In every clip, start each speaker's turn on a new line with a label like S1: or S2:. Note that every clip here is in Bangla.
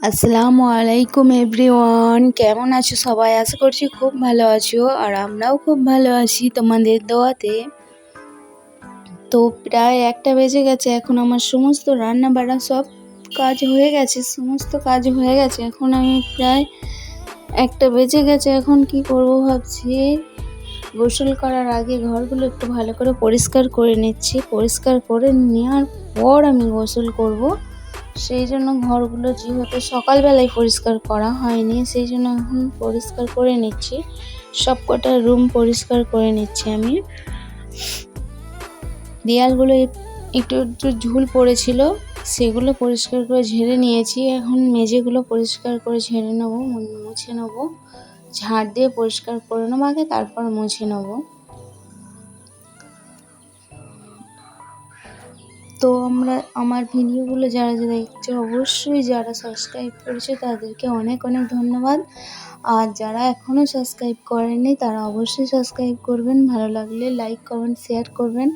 S1: আসসালামু আলাইকুম এভরিওয়ান, কেমন আছো সবাই? আশা করছি খুব ভালো আছো আর আমরাও খুব ভালো আছি তোমাদের দোয়াতে। তো প্রায় 1টা বেজে গেছে, এখন আমার সমস্ত রান্না বাড়া সব কাজ হয়ে গেছে, এখন আমি প্রায় 1টা বেজে গেছে, এখন কি করব ভাবছি। গোসল করার আগে ঘরগুলো একটু ভালো করে পরিষ্কার করে নিচ্ছি। পরিষ্কার করে নেওয়ার পর আমি গোসল করব। সেই জন্য ঘরগুলো যেহেতু সকালবেলায় পরিষ্কার করা হয়নি, সেই জন্য এখন পরিষ্কার করে নিচ্ছি। সব কটা রুম পরিষ্কার করে নিচ্ছি আমি। দেয়ালগুলো একটু একটু ঝুল পড়েছিল, সেগুলো পরিষ্কার করে ঝেড়ে নিয়েছি। এখন মেঝেগুলো পরিষ্কার করে ঝেড়ে নেবো, মুছে নেবো, ঝাড় দিয়ে পরিষ্কার করে নেবো আগে, তারপর মুছে নেবো। তো আমার ভিডিওগুলো যারা দেখছে, অবশ্যই যারা সাবস্ক্রাইব করেছে তাদেরকে অনেক অনেক ধন্যবাদ। আর যারা এখনও সাবস্ক্রাইব করেনি তারা অবশ্যই সাবস্ক্রাইব করবেন। ভালো লাগলে লাইক কমেন্ট শেয়ার করবেন।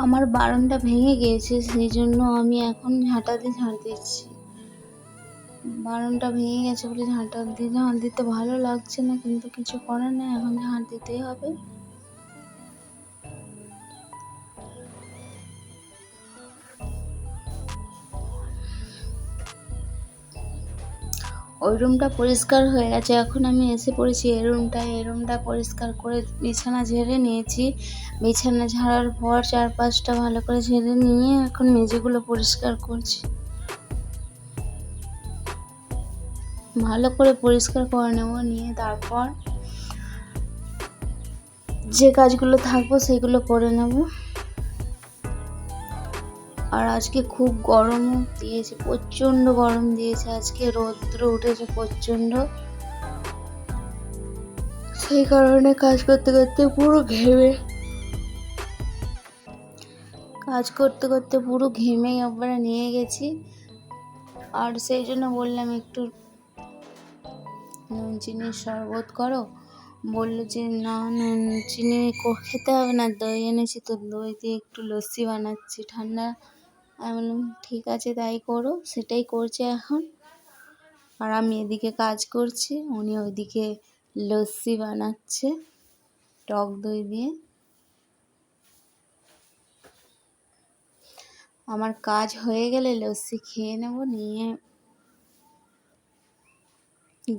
S1: আমার বারণটা ভেঙে গিয়েছে, সেই জন্য আমি এখন ঝাঁটা দিয়ে ঝাড় দিচ্ছি। বারণটা ভেঙে গেছে বলে ঝাঁটা দিয়ে ঝাড় দিতে ভালো লাগছে না, কিন্তু কিছু করার নেই, এখন ঝাড় দিতেই হবে। ওই রুমটা পরিষ্কার হয়ে গেছে, এখন আমি এসে পড়েছি এই রুমটা পরিষ্কার করে বিছানা ঝেড়ে নিয়েছি। বিছানা ঝাড়ার পর 4-5টা ভালো করে ঝেড়ে নিয়ে এখন মেঝেগুলো পরিষ্কার করছি। ভালো করে পরিষ্কার করে নেব, নিয়ে তারপর যে কাজগুলো থাকবো সেগুলো করে নেব। আর আজকে খুব গরম দিয়েছে, প্রচণ্ড গরম দিয়েছে আজকে, রৌদ্র উঠেছে প্রচণ্ড। সেই কারণে কাজ করতে করতে পুরো ঘেমে একবারে নিয়ে গেছি। আর সেই জন্য বললাম একটু নুন চিনির শরবত করো। বললো যে না, নুন চিনি খেতে হবে না, দই এনেছি তো দই দিয়ে একটু লস্যি বানাচ্ছি ঠান্ডা। আমি বললাম ঠিক আছে তাই করো, সেটাই করছে এখন। আর আমি এদিকে কাজ করছি, উনি ওইদিকে লস্যি বানাচ্ছে টক দই দিয়ে। আমার কাজ হয়ে গেলে লস্যি খেয়ে নেব, নিয়ে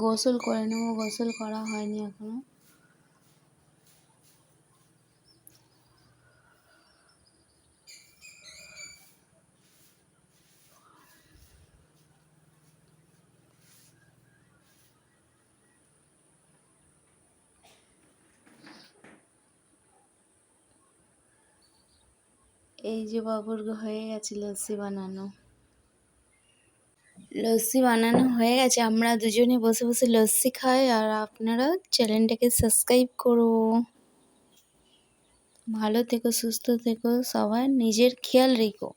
S1: গোসল করে নেব। গোসল করা হয়নি এখনো। এই যে বাবুর হয়ে গেছে লস্যি বানানো হয়ে গেছে। আমরা দুজনে বসে বসে লস্যি খাই, আর আপনারা চ্যানেলটাকে সাবস্ক্রাইব করো। ভালো থেকো, সুস্থ থেকো, সবাই নিজের খেয়াল রেখো।